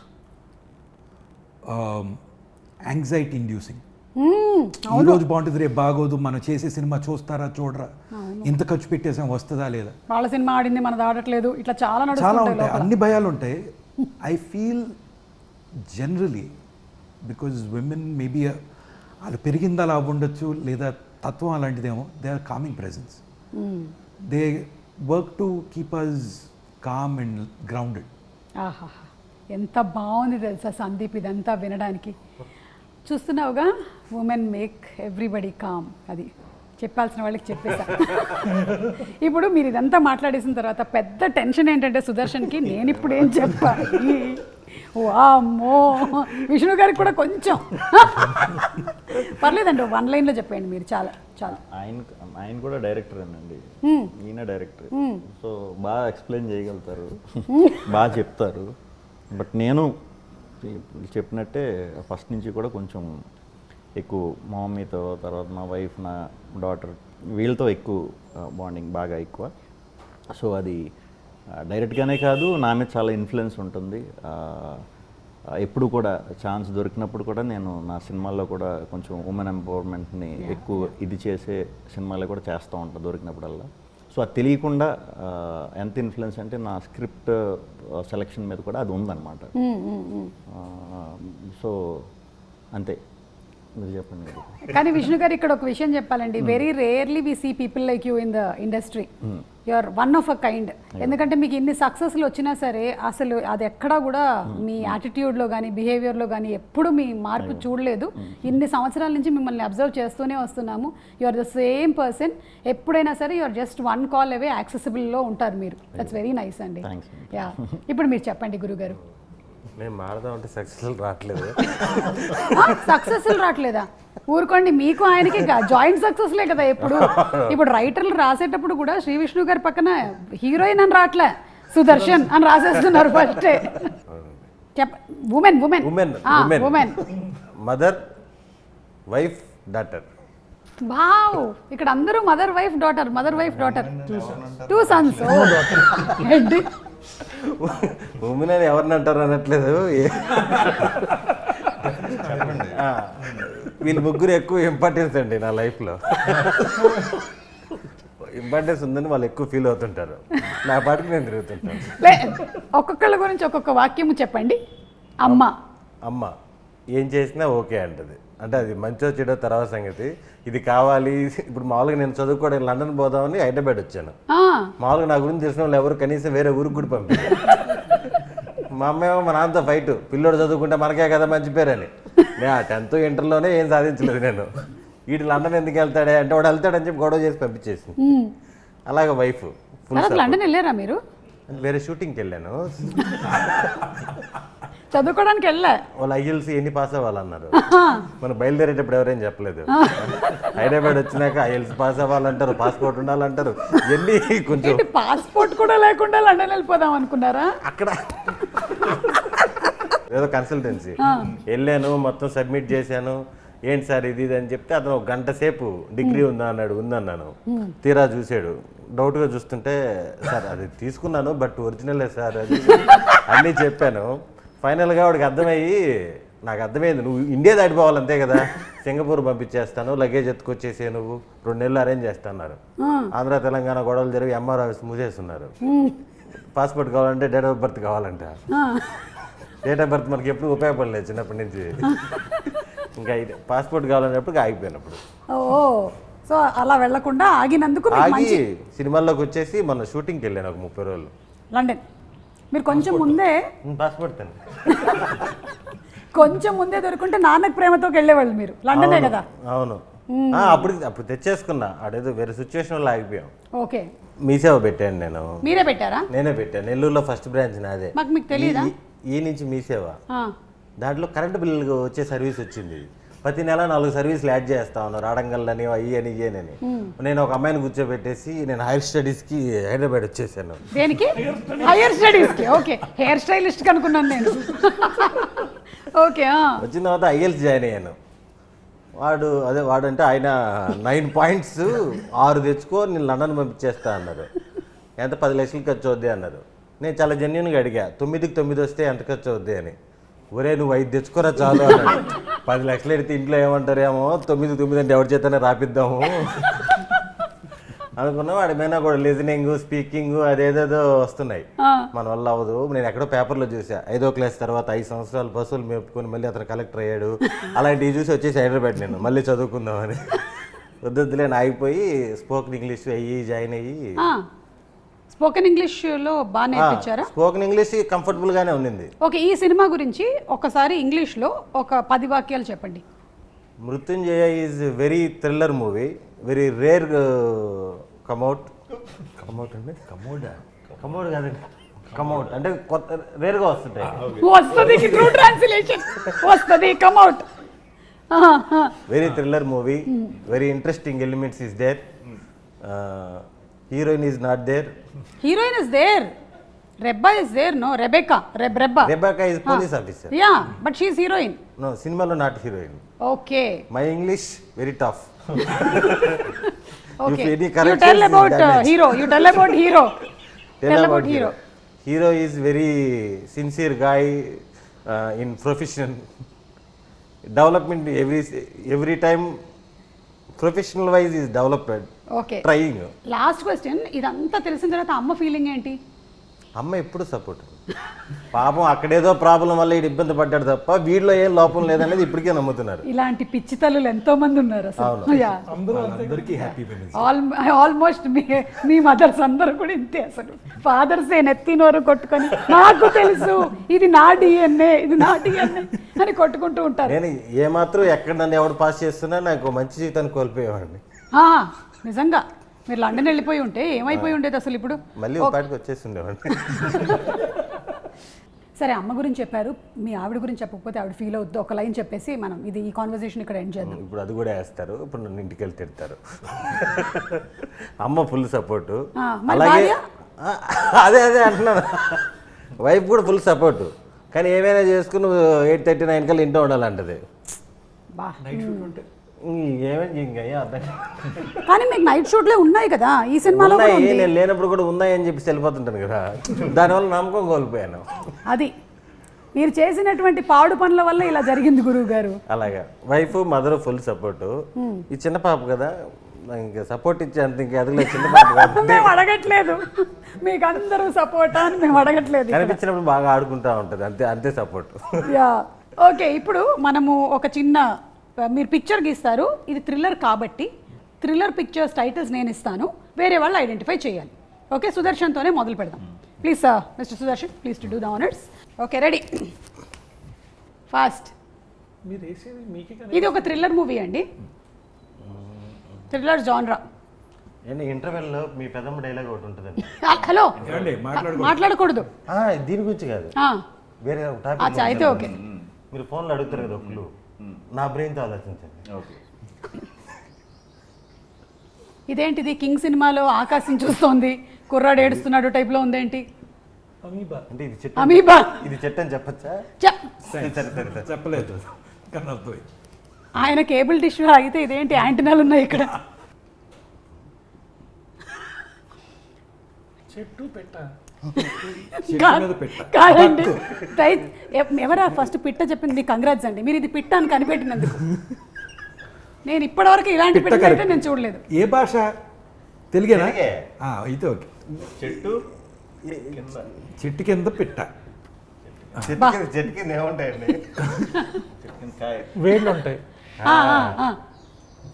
anxiety inducing. ఈ రోజు బాగుంటుంది, రేపు బాగోదు, మనం చేసే సినిమా చూస్తారా చూడరా, ఇంత ఖర్చు పెట్టేసాం వస్తుందా లేదా, వాళ్ళ సినిమా ఆడింది మనది ఆడట్లేదు, ఇట్లా చాలా చాలా నడుస్తుంటాయి ఉంటాయి, లోపల. అన్ని భయాలు ఉంటాయి. I feel generally because women maybe వాళ్ళు పెరిగింది అలా ఉండొచ్చు, లేదా తత్వం అలాంటిదేమో, they are calming presence. They work to keep us calm and grounded. ఆహా, ఎంత బాగుంది తెలుసా సందీప్ ఇదంతా వినడానికి. చూస్తున్నావుగా, ఉమెన్ మేక్ ఎవ్రీబడి కామ్. అది చెప్పాల్సిన వాళ్ళకి చెప్పేసా. ఇప్పుడు మీరు ఇదంతా మాట్లాడేసిన తర్వాత పెద్ద టెన్షన్ ఏంటంటే సుదర్శన్కి, నేను ఇప్పుడు ఏం చెప్పాలి. వామ్మో, విష్ణు గారికి కూడా కొంచెం పర్లేదండి, 1 లైన్లో చెప్పండి మీరు. చాలా చాలా. ఆయన కూడా డైరెక్టర్ అండి, ఈయన డైరెక్టర్. సో బాగా ఎక్స్ప్లెయిన్ చేయగలుగుతారు, బాగా చెప్తారు. బట్ నేను చెప్పినట్టే ఫస్ట్ నుంచి కూడా కొంచెం ఎక్కువ మా మమ్మీతో, తర్వాత మా వైఫ్, నా డాటర్, వీళ్ళతో ఎక్కువ బాండింగ్ బాగా ఎక్కువ. సో అది డైరెక్ట్గానే కాదు, నా మీద చాలా ఇన్ఫ్లుయెన్స్ ఉంటుంది. ఎప్పుడు కూడా ఛాన్స్ దొరికినప్పుడు కూడా నేను నా సినిమాల్లో కూడా కొంచెం ఉమెన్ ఎంపవర్మెంట్ని ఎక్కువ ఇది చేసే సినిమాలో కూడా చేస్తూ ఉంటాను దొరికినప్పుడల్లా. సో అది తెలియకుండా ఎంత ఇన్ఫ్లుయెన్స్ అంటే నా స్క్రిప్ట్ సెలెక్షన్ మీద కూడా అది ఉందన్నమాట. సో అంతే, మీరు చెప్పండి. కానీ విష్ణు గారు ఇక్కడ ఒక విషయం చెప్పాలండి, very rarely we see people like you in the industry. You are one of a kind. ఎందుకంటే మీకు ఇన్ని సక్సెస్లు వచ్చినా సరే అసలు అది ఎక్కడా కూడా మీ యాటిట్యూడ్లో కానీ బిహేవియర్లో కానీ ఎప్పుడు మీ మార్పు చూడలేదు. ఇన్ని సంవత్సరాల నుంచి మిమ్మల్ని అబ్జర్వ్ చేస్తూనే వస్తున్నాము. You are the same person. ఎప్పుడైనా సరే you are just 1 call away యాక్సెసిబుల్లో ఉంటారు మీరు. దట్స్ వెరీ నైస్ అండి. యా, ఇప్పుడు మీరు చెప్పండి గురుగారు. నేను మారదాం అంటే సక్సెస్ఫుల్ రావట్లేదు. సక్సెస్ఫుల్ రావట్లేదా? ఊరుకోండి, మీకు ఆయనకి జాయింట్ సక్సెస్లే కదా ఎప్పుడు. ఇప్పుడు రైటర్లు రాసేటప్పుడు కూడా శ్రీ విష్ణు గారి పక్కన హీరోయిన్ అని రావట్లే, సుదర్శన్ అని రాసేస్తున్నారు ఫస్టే. Women women women women mother, wife, daughter. Wow, ఇక్కడ అందరూ mother wife daughter, mother wife daughter, 2 sons. Women అని ఎవరిని అంటారు అనట్లేదు, వీళ్ళు ముగ్గురు ఎక్కువ ఇంపార్టెన్స్ అండి నా లైఫ్లో. ఇంపార్టెన్స్ ఉందని వాళ్ళు ఎక్కువ ఫీల్ అవుతుంటారు, నా పాటికి నేను తిరుగుతుంటాను. ఒక్కొక్కళ్ళ గురించి ఒక్కొక్క వాక్యము చెప్పండి. అమ్మ అమ్మ ఏం చేసినా ఓకే అంటది, అంటే అది మంచో చెడో తర్వాత సంగతి. ఇది కావాలి. ఇప్పుడు మామూలుగా నేను చదువుకోవడానికి లండన్ పోదామని హైదరాబాద్ వచ్చాను. మామూలుగా నా గురించి తెలిసిన వాళ్ళు ఎవరు కనీసం వేరే ఊరికి కూడా పంపించారు. మా అమ్మేమో మా నాన్నతో ఫైట్, పిల్లోడు చదువుకుంటే మనకే కదా మంచి పేరని. నేను 10th ఇంటర్లోనే ఏం సాధించలేదు నేను. వీటి లండన్ ఎందుకు వెళ్తాడే అంటే వాడు వెళ్తాడని చెప్పి గొడవ చేసి పంపించేసింది. అలాగే వైఫ్ ఫుల్. లండన్ వెళ్ళారా మీరు? వేరే షూటింగ్కి వెళ్ళాను, చదువుకోవడానికి వెళ్ళా. వాళ్ళు ఐఎల్స్ ఎన్ని పాస్ అవ్వాలన్నారు. మనం బయలుదేరేటప్పుడు ఎవరేం చెప్పలేదు. హైదరాబాద్ వచ్చినాక ఐఎల్స్ పాస్ అవ్వాలంటారు, పాస్పోర్ట్ ఉండాలంటారు. ఎన్ని కొంచెం పాస్పోర్ట్ కూడా లేకుండా లండన్ వెళ్ళిపోదాం అనుకున్నారా? అక్కడ ఏదో కన్సల్టెన్సీ వెళ్ళాను, మొత్తం సబ్మిట్ చేశాను. ఏంటి సార్ ఇది అని చెప్తే అతను 1 గంట సేపు డిగ్రీ ఉందా అన్నాడు. ఉందన్నాను. తీరా చూసాడు, డౌట్గా చూస్తుంటే సార్ అది తీసుకున్నాను బట్ ఒరిజినలే సార్ అది అన్నీ చెప్పాను. ఫైనల్గా వాడికి అర్థమయ్యి, నాకు అర్థమైంది నువ్వు ఇండియా దాటిపోవాలి అంతే కదా, సింగపూర్ పంపించేస్తాను, లగేజ్ ఎత్తుకొచ్చేసే, నువ్వు 2 నెలలు అరేంజ్ చేస్తున్నారు. ఆంధ్ర తెలంగాణ గొడవలు జరిగి ఎంఆర్ ఆఫీస్ మూసేస్తున్నారు. పాస్పోర్ట్ కావాలంటే డేట్ ఆఫ్ బర్త్ కావాలంట. డేట్ ఆఫ్ బర్త్ మనకి ఎప్పుడు ఉపయోగపడలేదు చిన్నప్పటి నుంచి. ఇంకా పాస్పోర్ట్ కావాలన్నప్పుడు ఆగిపోయినప్పుడు. సో అలా వెళ్లకుండా ఆగినందుకు ఆగి సినిమాల్లోకి వచ్చేసి మన షూటింగ్కి వెళ్ళాను ఒక 30 రోజులు లండన్. మీరు కొంచెం ముందే పాస్పోర్ట్ తను కొంచెం ముందే దొరుకుంటే నాన్నకు ప్రేమతోకి వెళ్ళేవాళ్ళు మీరు, లండనే కదా. అవును అప్పుడు తెచ్చేసుకున్నా, అడేదో వేరే సిచ్యువేషన్లో ఆగిపోయాం. ఓకే, మీ సేవ పెట్టాను నేను. మీరే పెట్టారా? నేనే పెట్టాను, నెల్లూరులో ఫస్ట్ బ్రాంచ్ నాదే. మాకు మీకు తెలియదా? ఈ నుంచి మీ సేవ, దాంట్లో కరెంటు బిల్లు వచ్చే సర్వీస్ వచ్చింది. ప్రతి నెల 4 సర్వీసులు యాడ్ చేస్తా ఉన్నాను, రాడంగల్లని అయ్యి అని ఇయ్యనని. నేను ఒక అమ్మాయిని కూర్చోబెట్టేసి నేను హైయర్ స్టడీస్కి హైదరాబాద్ వచ్చేసాను. దేనికి? హైయర్ స్టడీస్కి. ఓకే, హెయిర్ స్టైలిస్ట్ అనుకున్నాను నేను. ఓకే, వచ్చిన తర్వాత ఐఎల్స్ జాయిన్ అయ్యాను. వాడంటే ఆయన 9 పాయింట్స్ 6 తెచ్చుకో, నేను లండన్ పంపించేస్తా అన్నారు. ఎంత 10 లక్షలు ఖర్చు అవుద్ది అన్నారు. నేను చాలా జెన్యున్గా అడిగా, 9కి 9 వస్తే ఎంత ఖర్చు అవుద్ది అని. ఒరే నువ్వు 5 తెచ్చుకోరా చాలు అన్నాడు. 10 లక్షలు ఎడితే ఇంట్లో ఏమంటారేమో, 9 అంటే ఎవరి చేతనే రాపిద్దాము అనుకున్నా. వాడి మీద కూడా లిజనింగ్, స్పీకింగ్ అదేదేదో వస్తున్నాయి. మన వల్ల అవ్వదు. నేను ఎక్కడో పేపర్లో చూసా, 5వ క్లాస్ తర్వాత 5 సంవత్సరాలు బస్సులు మేపుకొని మళ్ళీ అతను కలెక్టర్ అయ్యాడు. అలాంటివి చూసి వచ్చేసి హైదరాబాద్ నేను మళ్ళీ చదువుకుందామని. వద్దులే ఆగిపోయి స్పోకెన్ ఇంగ్లీష్ అయ్యి జాయిన్ అయ్యి. స్పోకెన్ ఇంగ్లీష్లో బాగా నేర్పించారా? స్పోకెన్ ఇంగ్లీష్ కంఫర్టబుల్గానే ఉండింది. ఓకే, ఈ సినిమా గురించి ఒకసారి ఇంగ్లీష్లో ఒక 10 వాక్యాలు చెప్పండి. Mrityunjaya is very thriller movie, very rare come out అండి, కమౌడ్ కాదండి, కమౌట్ అంటే కొత్త రేర్గా వస్తుంటాయి. వస్తుంది ట్రూ ట్రాన్స్లేషన్, వస్తుంది come out. Very thriller movie, very interesting elements is there. Heroine is not there. Heroine is there. Rebecca is there, no? Rebecca is police officer. Yeah, but she is heroine. No, cinema not heroine. Okay. My English very tough. Okay. If any You corrections tell about damage. hero. You tell about hero. Tell about hero. Hero is very sincere guy in profession. Development every time professional wise is developed. Okay. Trying. Last question. ఇదంతా తెలిసిన తర్వాత అమ్మ feeling ఏంటి? అమ్మ ఎప్పుడు support. పాపం అక్కడేదో problem వల్ల ఈడు ఇబ్బంది పడ్డాడు తప్ప వీడిలో ఏం లోపం లేదనేది ఇప్పటికే నమ్ముతున్నారు. ఇలాంటి పిచ్చి తల్లులు ఎంతో మంది ఉన్నారు అసలు. అందరికీ హ్యాపీ వెడ్నెస్. ఆల్మోస్ట్ మీ మదర్స్ అందరూ కూడా ఇంతే అసలు. ఫాదర్స్ నెత్తినోరు కొట్టుకొని నాకు తెలుసు ఇది నా డిఎన్ఏ అని కొట్టుకుంటూ ఉంటారు. నేను ఏమాత్రం ఎక్కడ నన్ను ఎవడు పాస్ చేస్తున్నా నాకు మంచి జీవితాన్ని కోల్పోయేవాడిని. నిజంగా మీరు లండన్ వెళ్ళిపోయి ఉంటే ఏమైపోయి ఉండేది అసలు ఇప్పుడు? మళ్ళీ పాటికి వచ్చేసి ఉండేవాడిని. సరే, అమ్మ గురించి చెప్పారు, మీ ఆవిడ గురించి చెప్పకపోతే ఆవిడ ఫీల్ అవుద్దు. ఒక లైన్ చెప్పేసి మనం ఈ కాన్వర్సేషన్ ఇక్కడ ఎండ్ చేద్దాం. ఇప్పుడు అది కూడా వేస్తారు, ఇప్పుడు నన్ను ఇంటికి వెళ్ళి తిడతారు. అమ్మ ఫుల్ సపోర్టు, అలాగే అదే అంటున్నాను. వైఫ్ కూడా ఫుల్ సపోర్టు, కానీ ఏమైనా చేసుకుని 8:39 కల్లా ఇంట్లో ఉండాలంటది. కానీ మీకు నైట్ షూట్లే ఉన్నాయి కదా ఈ సినిమాలో. నేను లేనప్పుడు కూడా ఉన్నాయని చెప్పి వెళ్ళిపోతుంటాను కదా, దానివల్ల నమ్మకం కోల్పోయాను. అది మీరు చేసినటువంటి పాడు పనుల వల్ల ఇలా జరిగింది గురువు గారు. అలాగా వైఫ్ మదర్ ఫుల్ సపోర్టు. ఈ చిన్న పాప కదా, ఇంకా సపోర్ట్ ఇచ్చేంత ఇంకా ఎదగలేదు. చిన్న పాప మేము అడగట్లేదు మీకు అందరూ సపోర్ట్ అని, మేము అడగట్లేదు. కనిపించినప్పుడు బాగా ఆడుకుంటా ఉంటుంది, అంతే సపోర్ట్. ఓకే, ఇప్పుడు మనము ఒక చిన్న, మీరు పిక్చర్ గీస్తారు, ఇది థ్రిల్లర్ కాబట్టి థ్రిల్లర్ పిక్చర్స్ టైటిల్స్ నేను ఇస్తాను, వేరే వాళ్ళు ఐడెంటిఫై చేయాలి. ఓకే, సుదర్శన్తోనే మొదలు పెడదాం. Please mister Sudarshan, please to do the honours. Okay, ready, fast. ఇది ఒక థ్రిల్లర్ మూవీ అండి, థ్రిల్లర్ జాన్రా. ఇంటర్వెల్లో మీ పెద్దమ్మ డైలాగ్ ఒకటి ఉంటుందండి. హలో, మాట్లాడకూడదు దీని గురించి కాదు, వేరే టాపిక్ అయితే. ఓకే, మీరు ఫోన్లో అడుగుతారు కదా ఒకళ్ళు, నా బ్రెయిన్తో ఆలోచించండి. ఓకే, ఇదేంటిది కింగ్ సినిమాలో ఆకాశం చూస్తోంది కుర్రాడు ఏడుస్తున్నాడు టైప్లో ఉందేంటి? అంటే ఇది చెట్టు, అమీబా. ఇది చెట్టు అని చెప్పచ్చా? చెప్పలేదు. ఆయన కేబుల్ డిష్ ఆగితే ఇదేంటి యాంటీనాలు ఉన్నాయి ఇక్కడ? చెట్టు పెట్ట కాదండి, ఎవరా ఫస్ట్ పిట్ట చెప్పింది? కంగ్రాట్స్ అండి, మీరు ఇది పిట్ట అని కనిపెట్టినందుకు. నేను ఇప్పటివరకు ఇలాంటి పిట్ట అయితే నేను చూడలేదు. ఏ భాష? తెలుగేనా? అయితే ఓకే. చెట్టు కింద పిట్ట. చెట్టు కింద ఏముంటాయండి? వేళ్ళు ఉంటాయి.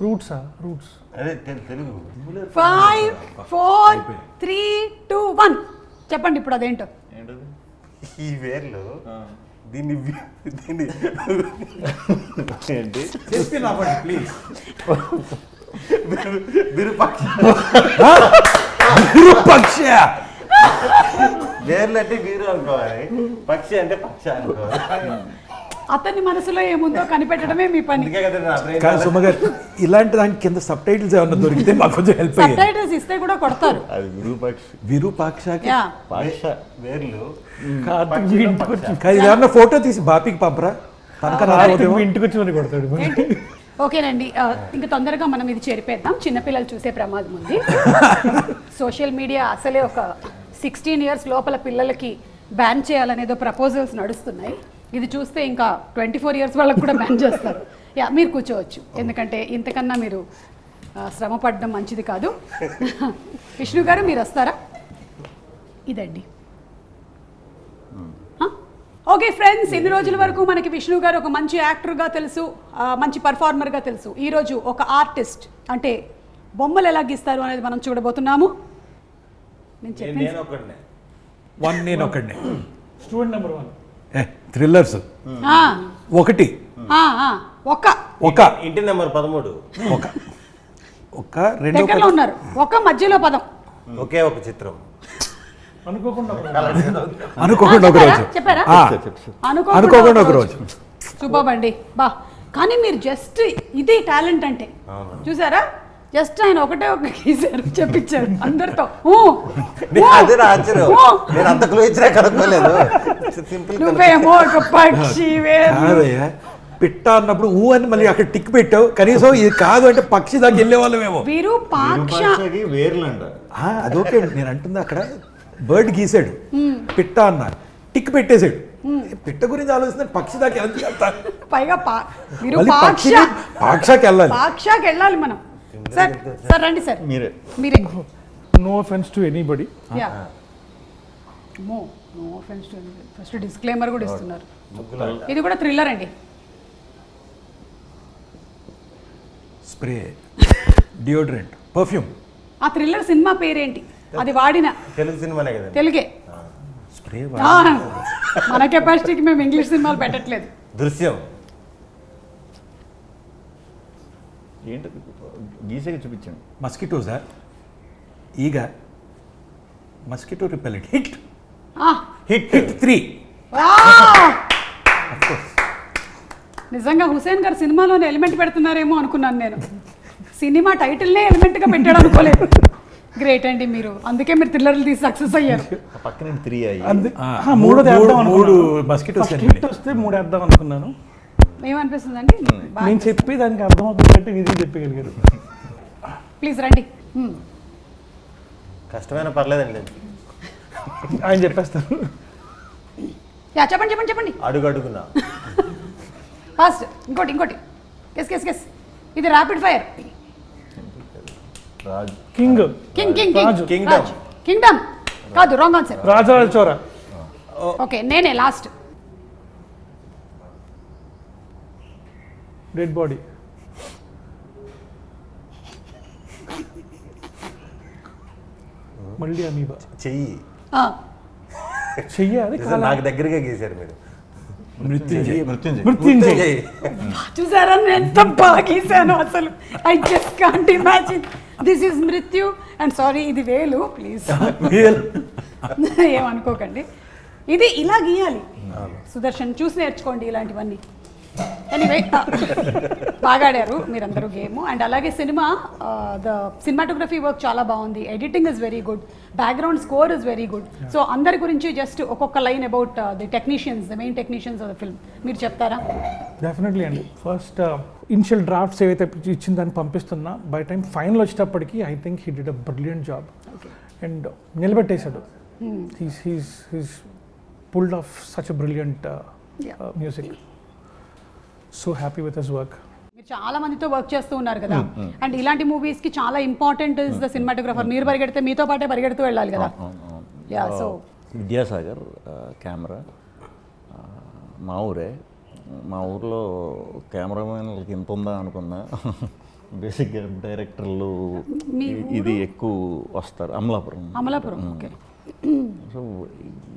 రూట్స్ అదే తెలుగు. 5 4 3 2 1 చెప్పండి ఇప్పుడు అదేంటో. ఈ వేర్లు దీన్ని ఏంటి చెప్పి ప్లీజ్. విరూపాక్ష విరూపాక్ష వేర్లు అంటే వీరు అనుకోవాలి, పక్షి అంటే పక్ష అనుకోవాలి. అతని మనసులో ఏముందో కనిపెట్టడమే మీ పని. అందుకే కదా నా brain కాదు సుమ గారు, ఇలాంటి దానికి కింద సబ్ టైటిల్స్ ఏమన్నా దొరికితే మాకు కొంచెం హెల్ప్ అయ్యేది. సబ్టైటిల్స్ ఇస్తే కూడా కొడతారు. అది విరూపాక్షి విరూపాక్షకి యా పాక్ష వేర్లు కార్తిక్ మీ ఇంటికి వచ్చి కాదు, ఏమన్నా ఫోటో తీసి బాపీకి పంపరా తనక కార్తిక్ మీ ఇంటికి వచ్చి మరి కొడతాడు. ఏంటి? ఓకేనండి, ఇంకా తొందరగా మనం ఇది చేరిపేద్దాం, చిన్నపిల్లలు చూసే ప్రమాదం ఉంది. సోషల్ మీడియా అసలే ఒక 16 years లోపల పిల్లలకి బ్యాన్ చేయాలనేదో ప్రపోజల్స్ నడుస్తున్నాయి. ఇది చూస్తే ఇంకా 24 years వాళ్ళకి కూడా బ్యాన్ చేస్తారు. యా మీరు కూర్చోవచ్చు, ఎందుకంటే ఇంతకన్నా మీరు శ్రమ పడడం మంచిది కాదు. విష్ణు గారు మీరు వస్తారా? ఇదండి. ఓకే ఫ్రెండ్స్, ఇన్ని రోజుల వరకు మనకి విష్ణు గారు ఒక మంచి యాక్టర్గా తెలుసు, మంచి పర్ఫార్మర్గా తెలుసు. ఈరోజు ఒక ఆర్టిస్ట్, అంటే బొమ్మలు ఎలా గీస్తారు అనేది మనం చూడబోతున్నాము. నేను చెప్పింది నేను ఒకడినే. నేను ఒకడినే. Student number 1. థ్రిల్లర్స్ ఆ, ఒకటి ఆ, ఆ, ఒక ఇంటి నెంబర్ 13. ఒక రెండో దగ్గరలో ఉన్నారు, ఒక మధ్యలో పదం. ఒకే ఒక చిత్రం. అనుకోకుండా అనుకోకుండా ఒక రోజు. చెప్పారా? ఆ, అనుకోకుండా అనుకోకుండా ఒక రోజు. సూపర్ అండి, బా. కానీ మీరు జస్ట్ ఇదే టాలెంట్ అంటే, చూసారా? జస్ట్ ఆయన ఒకటే ఒక గీసారు, చెప్పించారు అందరితో. అదే నా ఆశ్చర్యం, నేను అంత క్లూ ఇచ్చినా కనుక్కోలేదు. సింపుల్. నువ్వేమో ఒక పక్షివే. కాదయ్యా, పిట్ట అన్నప్పుడు ఊ అని మళ్ళీ అక్కడ టిక్ పెట్టావు. కనీసం ఇది కాదు అంటే పక్షి దాకా వెళ్ళే వాళ్ళమేమో. విరూపాక్ష. విరూపాక్షకి వేర్లు అంట. అదొకే నేను అంటుంది, అక్కడ బర్డ్ గీసాడు, పిట్ట అన్న టిక్ పెట్టేశాడు. పిట్ట గురించి ఆలోచిస్తే పక్షి దాకా ఎంత వెళ్తాను. పైగా మళ్ళీ విరూపాక్ష, పక్షిని పాక్షాకి వెళ్ళాలి. పాక్షాకి వెళ్ళాలి మనం. సార్ సార్ రండి సార్, మీరే మీరే. No offence to anybody. Yeah no offence to anybody. First disclaimer కూడా ఇస్తున్నారు. ఇది కూడా థ్రిల్లర్ అండి. Spray, deodorant, perfume. ఆ థ్రిల్లర్ సినిమా పేరేంటి? అది వాడిన తెలుగు సినిమానే కదండి. తెలుగే. స్ప్రే ఆ, మన కెపాసిటీకి మేము ఇంగ్లీష్ సినిమాలు పెట్టట్లేదు. దృశ్యం. ఏంటి గీసేకి చూపించండి. మస్కిటోసా? ఈగ, మస్కిటో రిపెలెంట్. హిట్ ఆ, హిట్ 3. నిజంగా హుసేన్ గారు సినిమాలోనే ఎలిమెంట్ పెడుతున్నారేమో అనుకున్నాను నేను. సినిమా టైటిల్నే ఎలిమెంట్గా పెట్టాడు అనుకోలేదు. గ్రేట్ అండి మీరు, అందుకే మీరు థ్రిల్లర్లు తీసి సక్సెస్ అయ్యారు. పక్కన 3 అయ్యి మూడోది వేద్దాం మూడు అనుకున్నాను. మస్కిటోస్ First hit వస్తే 3 వేద్దాం అనుకున్నాను. ఏమనిపిస్తుందండి? నేను చెప్పి దానికి అర్థమవుతుందంటే ఇది చెప్పగలిగారు. ప్లీజ్ రండి. కష్టమైన పర్లేదండి. ఆయన చెప్పేస్తారు. యా చెప్పండి చెప్పండి చెప్పండి. అడుగు అడుగునా. ఫాస్ట్. ఇంకోటి కెస్ కెస్ కెస్. ఇది ర్యాపిడ్ ఫైర్. రాజు. కింగ్. కింగ్ రాజు. కింగ్డమ్. కింగ్డమ్ కాదు, రాంగ్ ఆన్సర్. రాజరాజ చోర. ఓకే నేనే లాస్ట్. Dead body. మళ్ళీ అమీబా. చెయ్యి. చెయ్యాలి. నిజం, నాకు దగ్గరగా గీశారు మీరు. మృత్యుంజయ్. మృత్యుంజయ్. చూసారా నేను ఎంత బాగా గీసాను అసలు. I just can't imagine. This is మృత్యు అండ్ సారీ ఇది వేలు, ప్లీజ్ ఏమనుకోకండి. ఇది ఇలా గీయాలి. సుదర్శన్ చూసి నేర్చుకోండి ఇలాంటివన్నీ. ఎనీవే బాగా ఆడారు మీరందరూ గేమ్. అండ్ అలాగే ద సినిమాటోగ్రఫీ వర్క్ చాలా బాగుంది, editing is very good, background score is very good. So అందరి గురించి జస్ట్ ఒక్కొక్క line about the technicians, the main technicians of the film మీరు చెప్తారా? డెఫినెట్లీ అండి. ఫస్ట్ ఇనిషియల్ డ్రాఫ్ట్స్ ఏవైతే ఇచ్చిన దాన్ని పంపిస్తున్నా, బై టైం ఫైనల్ వచ్చేటప్పటికి I think he did a brilliant job. And నిలబెట్టేశాడు. He's pulled off such a brilliant music. So happy with his work. మీరు చాలా మందితో వర్క్ చేస్తూ ఉన్నారు కదా, అండ్ ఇలాంటి మూవీస్ కి చాలా ఇంపార్టెంట్ ఇస్ ద సినిమాటోగ్రఫర్. మీరు పరిగెడితే మీతో పాటే పరిగెడుతూ వెళ్ళాలి కదా. యా సో విద్యాసాగర్ కెమెరా మా ఊరే. మా ఊర్లో కెమెరామెన్లకి ఎంత ఉందా అనుకున్నా. బేసిక్గా డైరెక్టర్లు ఇది ఎక్కువ వస్తారు. అమలాపురం. ఓకే. సో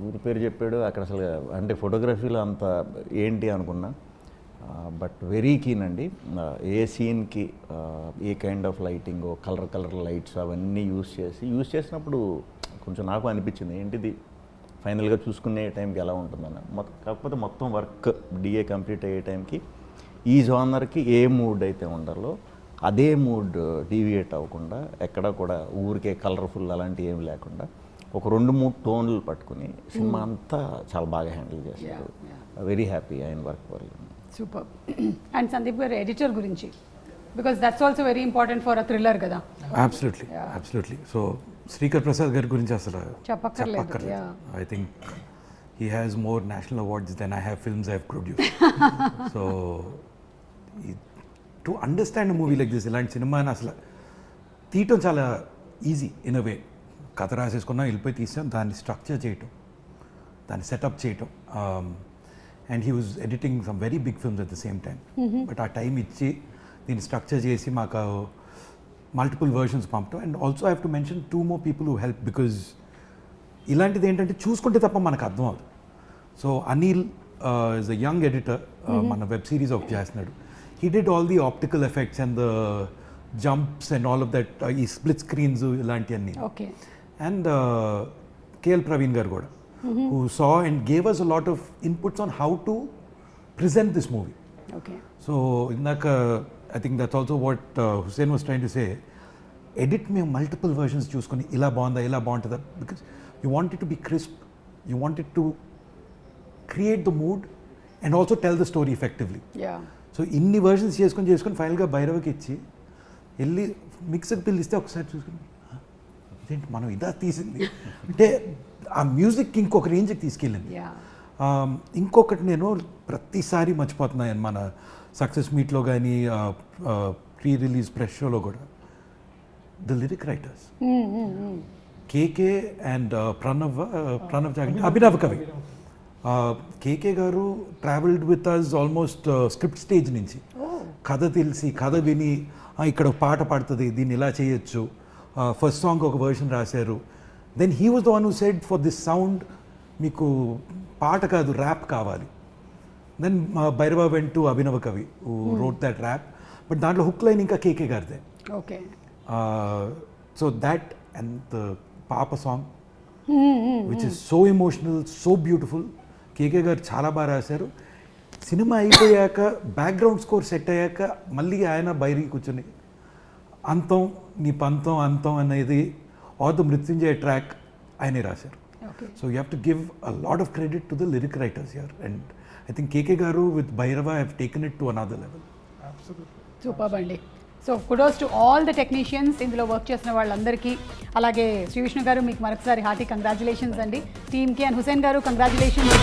ఊరి పేరు చెప్పాడు అక్కడ అసలు, అంటే ఫోటోగ్రఫీలో అంత ఏంటి అనుకున్నా. బట్ వెరీ కీన్ అండి. ఏ సీన్కి ఏ kind of lighting, colour lights అవన్నీ యూస్ చేసినప్పుడు కొంచెం నాకు అనిపించింది ఏంటిది ఫైనల్గా చూసుకునే టైంకి ఎలా ఉంటుందని. కాకపోతే మొత్తం వర్క్ డిఏ కంప్లీట్ అయ్యే టైంకి ఈ జోనర్కి ఏ మూడ్ అయితే ఉండాలో అదే మూడ్ డీవియేట్ అవ్వకుండా, ఎక్కడ కూడా ఊరికే కలర్ఫుల్ అలాంటివి ఏమి లేకుండా ఒక 2-3 టోన్లు పట్టుకుని సినిమా అంతా చాలా బాగా హ్యాండిల్ చేస్తారు. వెరీ హ్యాపీ ఆయన వర్క్ వల్ల. సూపర్. అండ్ సందీప్ గారు ఎడిటర్ గురించి, because that's also very important for a thriller కదా. అబ్సల్యూట్లీ. సో శ్రీకర్ ప్రసాద్ గారి గురించి అసలు చెప్పక్కర్లేదు. I think he has more national awards than I have films I have produce. So to understand movie like this, ఇలాంటి సినిమాని అసలు తీయటం చాలా ఈజీ ఇన్ అ వే. కథ రాసేసుకున్నాం, వెళ్ళిపోయి తీసాం, దాన్ని స్ట్రక్చర్ చేయటం, దాన్ని సెటప్ చేయటం. And he was editing some very big films at the same time. But ఆ టైం ఇచ్చి దీన్ని స్ట్రక్చర్ చేసి మాకు మల్టిపుల్ వర్షన్స్ పంపటం. And also I have to mention 2 more people who help, because ఇలాంటిది ఏంటంటే చూసుకుంటే తప్ప మనకు అర్థం అవుతుంది. So Anil is a young editor, మన వెబ్ సిరీస్ ఒకటి చేస్తున్నాడు. He did all the optical effects and the jumps and all of that, ఈ స్ప్లిట్ స్క్రీన్స్ ఇలాంటివన్నీ. ఓకే. అండ్ కేఎల్ ప్రవీణ్ గారు కూడా, who saw and gave us a lot of inputs on how to present this movie. Okay. So indaka I think that's also what Hussein was trying to say. Edit me multiple versions choosukoni ila bagunda, because you want it to be crisp, you want it to create the mood and also tell the story effectively. Yeah. So inni versions cheskoni final ga Bhairavaki ichi elli mixed bill iste okasari chusukoni ఇదేంటి మనం ఇదా తీసింది అంటే ఆ music ఇంకొక రేంజ్కి తీసుకెళ్ళింది. ఇంకొకటి నేను ప్రతిసారి మర్చిపోతున్నాను, మన సక్సెస్ మీట్లో కానీ ప్రీ రిలీజ్ ప్రెస్ షోలో కూడా, the lyric writers KK and Pranav జాగండి, అభినవ్ కవి. కేకే గారు travelled with us almost script stage నుంచి, కథ తెలిసి కథ విని ఇక్కడ పాట పాడుతుంది, దీన్ని ఇలా చేయొచ్చు, ఫస్ట్ సాంగ్ ఒక వర్షన్ రాశారు. Then he was the one who said for this sound మీకు పాట కాదు ర్యాప్ కావాలి. Then Bhairava vent to Abhinav Kavi who wrote that rap, but దాంట్లో హుక్ లైన్ ఇంకా కేకే గారిదే. Okay. So that and the పాప song which is so emotional, so beautiful. KK గారు చాలా బాగా రాశారు. సినిమా అయిపోయాక బ్యాక్గ్రౌండ్ స్కోర్ సెట్ అయ్యాక మళ్ళీ ఆయన బైరి కూర్చొని అంతం నీ పంతం అంతం అనేది ఆర్ ద మృత్యుంజయ ట్రాక్ ఆయనే రాశారు. So you have to give a lot of credit to the lyric writers here. And I think KK గారు with Bhairava have taken it to another level. Super అండి. So kudos to all the technicians, ఇందులో work చేసిన వాళ్ళందరికీ. అలాగే శ్రీ విష్ణు గారు మీకు మరొకసారి hearty congratulations అండి టీమ్కి. అండ్ హుసేన్ గారు కంగ్రాచులేషన్స్.